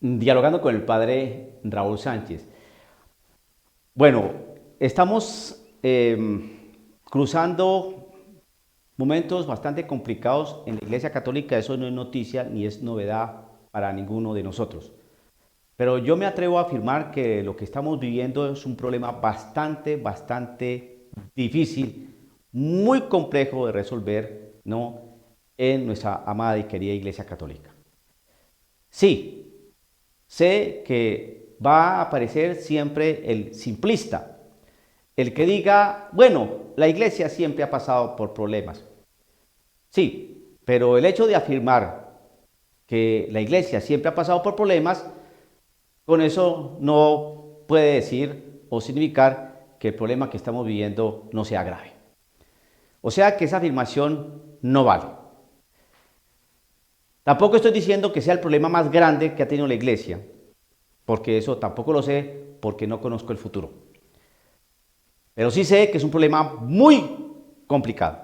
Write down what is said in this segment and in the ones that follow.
Dialogando con el padre Raúl Sánchez. Bueno, estamos cruzando momentos bastante complicados en la Iglesia Católica. Eso no es noticia ni es novedad para ninguno de nosotros. Pero yo me atrevo a afirmar que lo que estamos viviendo es un problema bastante difícil, muy complejo de resolver, ¿no? En nuestra amada y querida Iglesia Católica. Sí, sé que va a aparecer siempre el simplista, el que diga, bueno, la iglesia siempre ha pasado por problemas. Sí, pero el hecho de afirmar que la iglesia siempre ha pasado por problemas, con eso no puede decir o significar que el problema que estamos viviendo no sea grave. O sea que esa afirmación no vale. Tampoco estoy diciendo que sea el problema más grande que ha tenido la iglesia, porque eso tampoco lo sé, porque no conozco el futuro. Pero sí sé que es un problema muy complicado,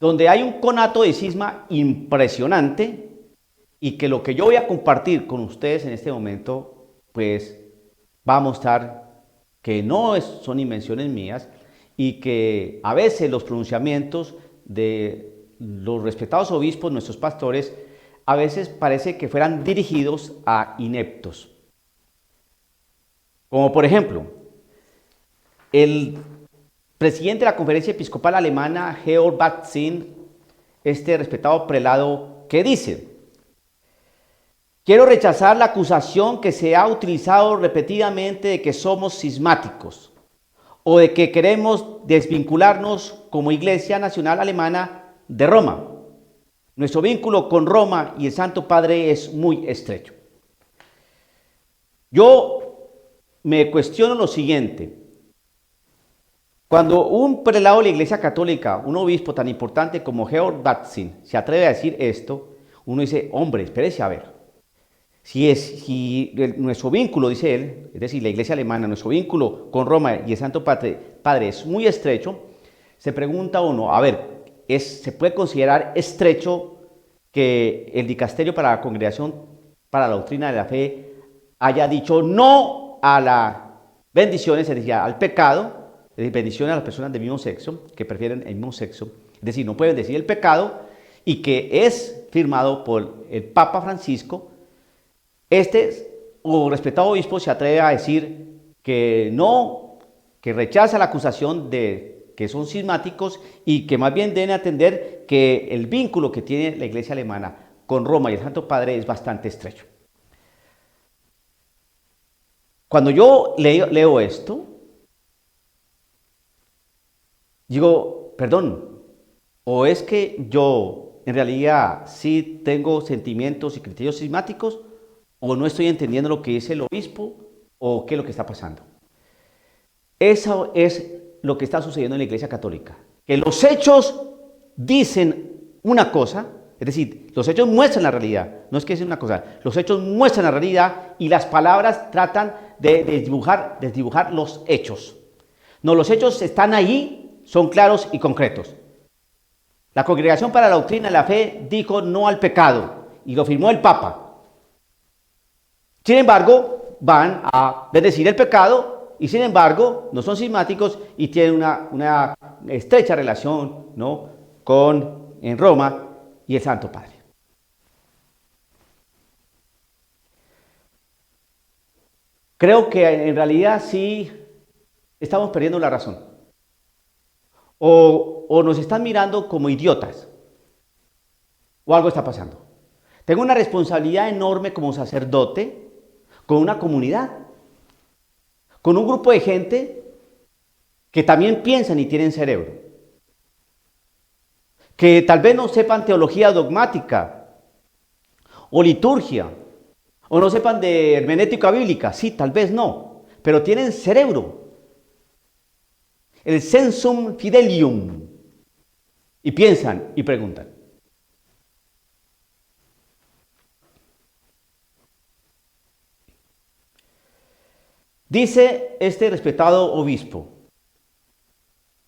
donde hay un conato de cisma impresionante y que lo que yo voy a compartir con ustedes en este momento, pues va a mostrar que no son invenciones mías y que a veces los pronunciamientos de los respetados obispos, nuestros pastores, a veces parece que fueran dirigidos a ineptos. Como por ejemplo, el presidente de la Conferencia Episcopal Alemana, Georg Batzin, este respetado prelado, que dice: quiero rechazar la acusación que se ha utilizado repetidamente de que somos cismáticos o de que queremos desvincularnos como Iglesia Nacional Alemana de Roma. Nuestro vínculo con Roma y el Santo Padre es muy estrecho. Yo me cuestiono lo siguiente. Cuando un prelado de la Iglesia Católica, un obispo tan importante como Georg Batzin, se atreve a decir esto, uno dice, hombre, espérese a ver. Si nuestro vínculo, dice él, es decir, la Iglesia alemana, nuestro vínculo con Roma y el Santo Padre es muy estrecho, se pregunta uno, a ver, ¿se puede considerar estrecho que el dicasterio para la Congregación para la Doctrina de la Fe haya dicho no a las bendiciones, es decir, al pecado, es decir, bendiciones a las personas del mismo sexo, que prefieren el mismo sexo, es decir, no pueden decir el pecado, y que es firmado por el Papa Francisco? O respetado obispo se atreve a decir que no, que rechaza la acusación de que son cismáticos y que más bien deben atender que el vínculo que tiene la Iglesia alemana con Roma y el Santo Padre es bastante estrecho. Cuando yo leo esto, digo, perdón, o es que yo en realidad sí tengo sentimientos y criterios cismáticos, o no estoy entendiendo lo que dice el obispo, o qué es lo que está pasando. Eso es lo que está sucediendo en la Iglesia Católica, que los hechos dicen una cosa, es decir, los hechos muestran la realidad, no es que dicen una cosa, los hechos muestran la realidad y las palabras tratan de desdibujar los hechos. No, los hechos están ahí, son claros y concretos. La Congregación para la Doctrina de la Fe dijo no al pecado y lo firmó el Papa. Sin embargo, van a bendecir el pecado y sin embargo no son cismáticos y tienen una estrecha relación, ¿no?, en Roma y el Santo Padre. Creo que en realidad sí estamos perdiendo la razón. O nos están mirando como idiotas, o algo está pasando. Tengo una responsabilidad enorme como sacerdote con una comunidad, con un grupo de gente que también piensan y tienen cerebro, que tal vez no sepan teología dogmática o liturgia, o no sepan de hermenéutica bíblica, sí, tal vez no, pero tienen cerebro, el sensum fidelium, y piensan y preguntan. Dice este respetado obispo,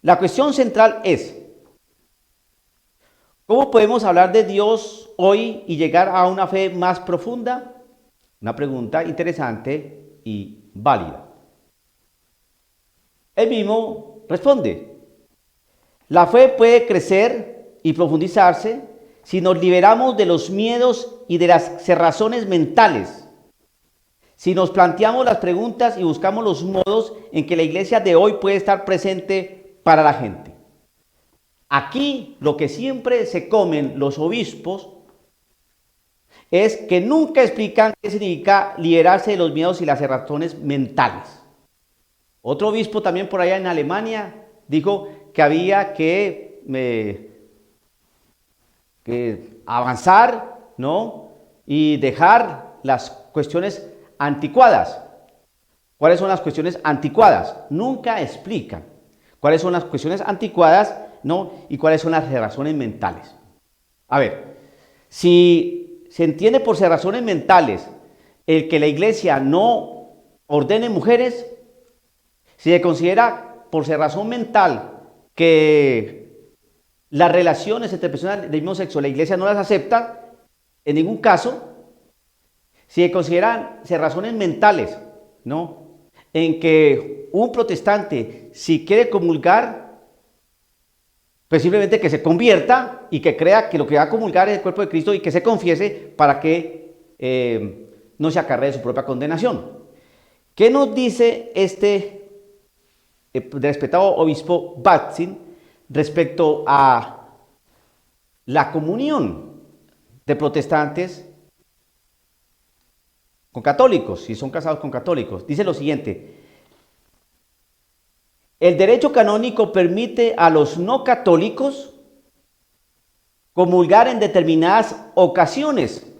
la cuestión central es ¿Cómo podemos hablar de Dios hoy y llegar a una fe más profunda? Una pregunta interesante y válida. Él mismo responde, la fe puede crecer y profundizarse si nos liberamos de los miedos y de las cerrazones mentales. Si nos planteamos las preguntas y buscamos los modos en que la iglesia de hoy puede estar presente para la gente. Aquí lo que siempre se comen los obispos es que nunca explican qué significa liberarse de los miedos y las cerrazones mentales. Otro obispo también por allá en Alemania dijo que había que avanzar, ¿no? Y dejar las cuestiones anticuadas. ¿Cuáles son las cuestiones anticuadas? Nunca explican cuáles son las cuestiones anticuadas, ¿no? Y cuáles son las razones mentales. A ver, si se entiende por razones mentales el que la iglesia no ordene mujeres, si se considera por razón mental que las relaciones entre personas del mismo sexo la iglesia no las acepta en ningún caso, si se consideran razones mentales, ¿no? En que un protestante, si quiere comulgar, pues simplemente que se convierta y que crea que lo que va a comulgar es el cuerpo de Cristo y que se confiese para que no se acarree su propia condenación. ¿Qué nos dice este respetado obispo Batzin respecto a la comunión de protestantes con católicos, si son casados con católicos? Dice lo siguiente: el derecho canónico permite a los no católicos comulgar en determinadas ocasiones,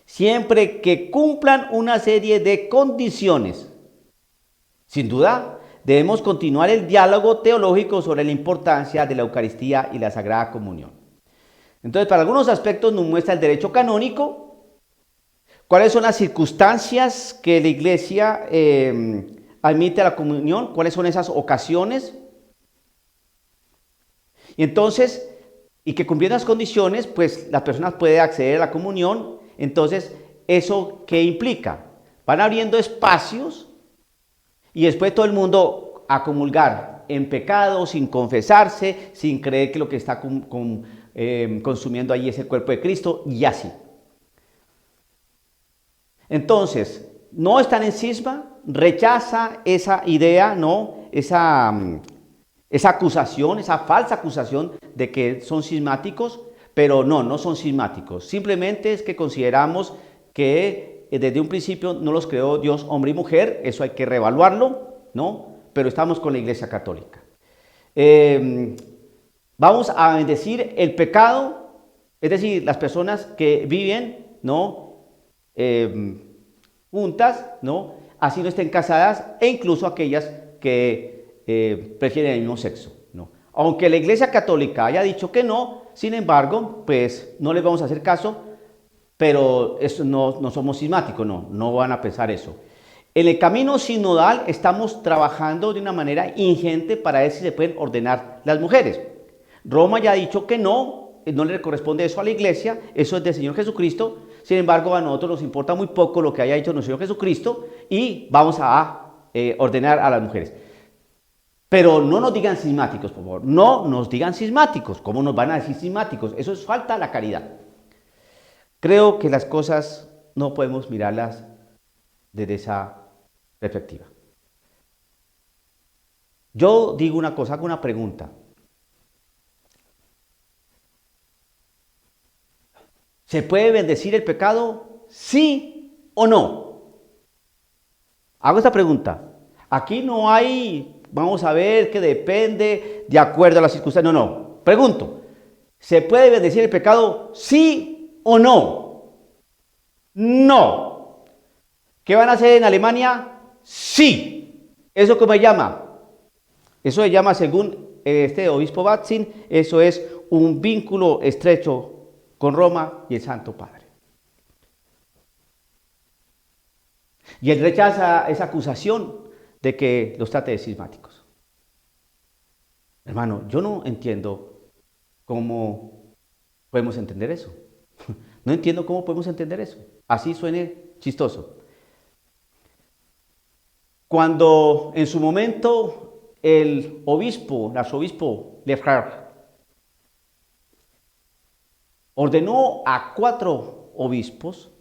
siempre que cumplan una serie de condiciones. Sin duda, debemos continuar el diálogo teológico sobre la importancia de la Eucaristía y la Sagrada Comunión. Entonces, para algunos aspectos nos muestra el derecho canónico, cuáles son las circunstancias que la Iglesia admite a la comunión, cuáles son esas ocasiones. Y entonces, y que cumpliendo las condiciones, pues las personas pueden acceder a la comunión. Entonces, ¿eso qué implica? Van abriendo espacios y después todo el mundo a comulgar en pecado, sin confesarse, sin creer que lo que está consumiendo allí es el cuerpo de Cristo, y así. Entonces, no están en cisma, rechaza esa idea, ¿no? Esa acusación, esa falsa acusación de que son cismáticos, pero no son cismáticos. Simplemente es que consideramos que desde un principio no los creó Dios hombre y mujer, eso hay que reevaluarlo, ¿no? Pero estamos con la Iglesia Católica. Vamos a bendecir el pecado, es decir, las personas que viven, ¿no? Juntas, ¿no? Así no estén casadas, e incluso aquellas que prefieren el mismo sexo, ¿no? Aunque la Iglesia Católica haya dicho que no, sin embargo, pues no les vamos a hacer caso, pero eso no somos cismáticos, no van a pensar eso. En el camino sinodal estamos trabajando de una manera ingente para ver si se pueden ordenar las mujeres. Roma ya ha dicho que no le corresponde eso a la iglesia, eso es del Señor Jesucristo. Sin embargo, a nosotros nos importa muy poco lo que haya dicho nuestro Señor Jesucristo y vamos a ordenar a las mujeres. Pero no nos digan cismáticos, por favor, no nos digan cismáticos. ¿Cómo nos van a decir cismáticos? Eso es falta a la caridad. Creo que las cosas no podemos mirarlas desde esa perspectiva. Yo digo una cosa, hago una pregunta. ¿Se puede bendecir el pecado? ¿Sí o no? Hago esta pregunta. Aquí no hay, vamos a ver, que depende de acuerdo a las circunstancias. No. Pregunto. ¿Se puede bendecir el pecado? ¿Sí o no? No. ¿Qué van a hacer en Alemania? Sí. ¿Eso cómo se llama? Eso se llama, según este obispo Batzin, eso es un vínculo estrecho con Roma y el Santo Padre. Y él rechaza esa acusación de que los trate de cismáticos. Hermano, yo no entiendo cómo podemos entender eso. No entiendo cómo podemos entender eso. Así suene chistoso. Cuando en su momento el arzobispo Lefebvre, ordenó a 4 obispos,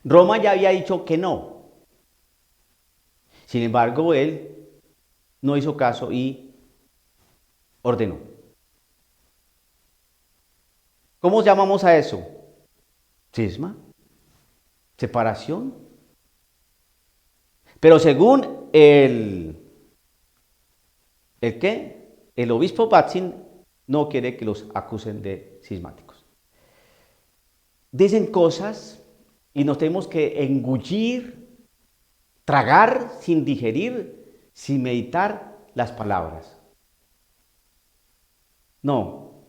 Roma ya había dicho que no. Sin embargo, él no hizo caso y ordenó. ¿Cómo llamamos a eso? Cisma, separación. Pero según ¿el qué? El obispo Batzin no quiere que los acusen de cismáticos. Dicen cosas y nos tenemos que engullir, tragar sin digerir, sin meditar las palabras. No,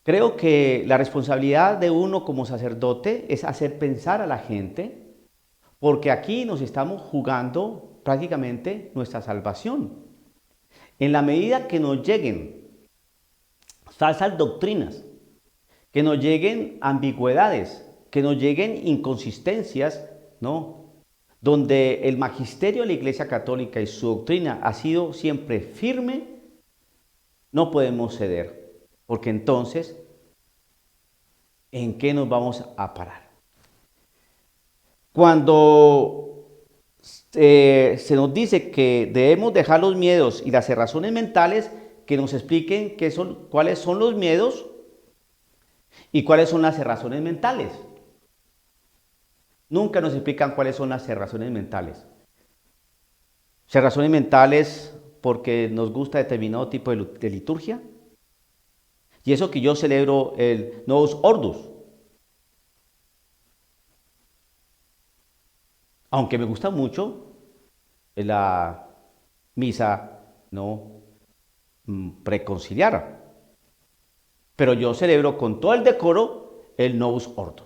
creo que la responsabilidad de uno como sacerdote es hacer pensar a la gente, porque aquí nos estamos jugando prácticamente nuestra salvación. En la medida que nos lleguen falsas doctrinas, que nos lleguen ambigüedades, que nos lleguen inconsistencias, ¿no? Donde el magisterio de la Iglesia Católica y su doctrina ha sido siempre firme, no podemos ceder, porque entonces, ¿en qué nos vamos a parar? Cuando se nos dice que debemos dejar los miedos y las cerrazones mentales, que nos expliquen cuáles son los miedos y cuáles son las cerrazones mentales. Nunca nos explican cuáles son las cerrazones mentales. Cerrazones mentales porque nos gusta determinado tipo de liturgia. Y eso que yo celebro el Novus Ordo. Aunque me gusta mucho la misa no preconciliar. Pero yo celebro con todo el decoro el Novus Ordo.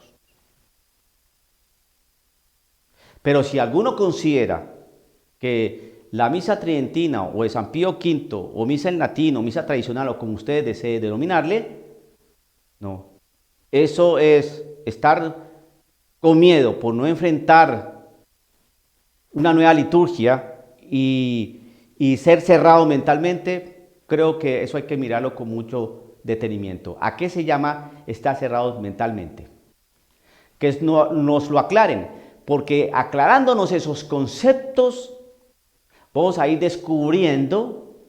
Pero si alguno considera que la misa tridentina o de San Pío V o misa en latín o misa tradicional o como ustedes deseen denominarle, no. Eso es estar con miedo por no enfrentar una nueva liturgia y ser cerrado mentalmente. Creo que eso hay que mirarlo con mucho detenimiento. ¿A qué se llama estar cerrados mentalmente? Que nos lo aclaren, porque aclarándonos esos conceptos vamos a ir descubriendo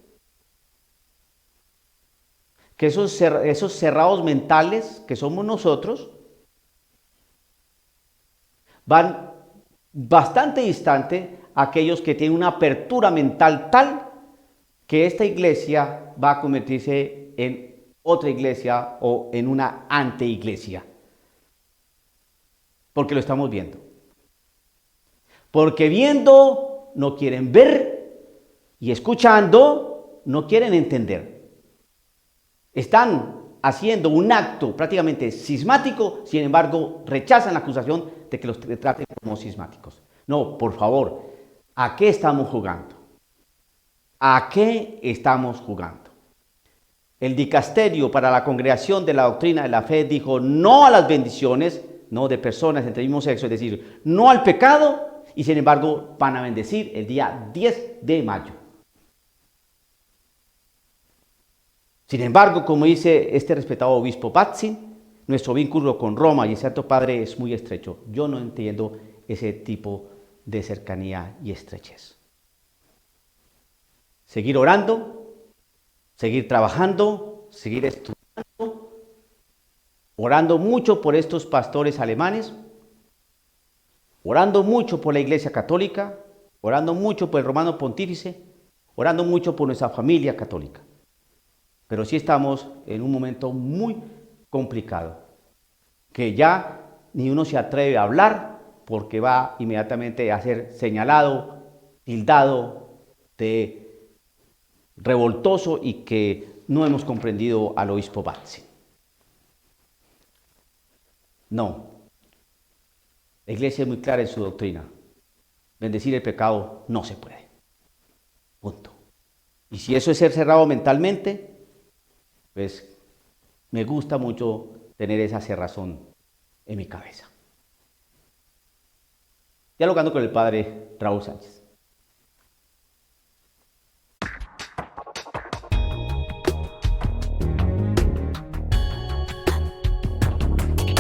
que esos cerrados mentales que somos nosotros van bastante distante a aquellos que tienen una apertura mental tal que esta iglesia va a convertirse en otra iglesia o en una anteiglesia. Porque lo estamos viendo. Porque viendo no quieren ver y escuchando no quieren entender. Están haciendo un acto prácticamente cismático, sin embargo rechazan la acusación de que los traten como cismáticos. No, por favor, ¿a qué estamos jugando? ¿A qué estamos jugando? El dicasterio para la congregación de la doctrina de la fe dijo no a las bendiciones, no de personas entre el mismo sexo, es decir, no al pecado, y sin embargo van a bendecir el día 10 de mayo. Sin embargo, como dice este respetado obispo Batzin, nuestro vínculo con Roma y el Santo Padre es muy estrecho. Yo no entiendo ese tipo de cercanía y estrechez. Seguir orando, seguir trabajando, seguir estudiando, orando mucho por estos pastores alemanes, orando mucho por la Iglesia Católica, orando mucho por el Romano Pontífice, orando mucho por nuestra familia católica. Pero sí estamos en un momento muy complicado, que ya ni uno se atreve a hablar porque va inmediatamente a ser señalado, tildado de revoltoso y que no hemos comprendido al obispo Batzin. No, la iglesia es muy clara en su doctrina. Bendecir el pecado no se puede. Punto. Y si eso es ser cerrado mentalmente, pues Me gusta mucho tener esa cerrazón en mi cabeza. Dialogando con el padre Raúl Sánchez.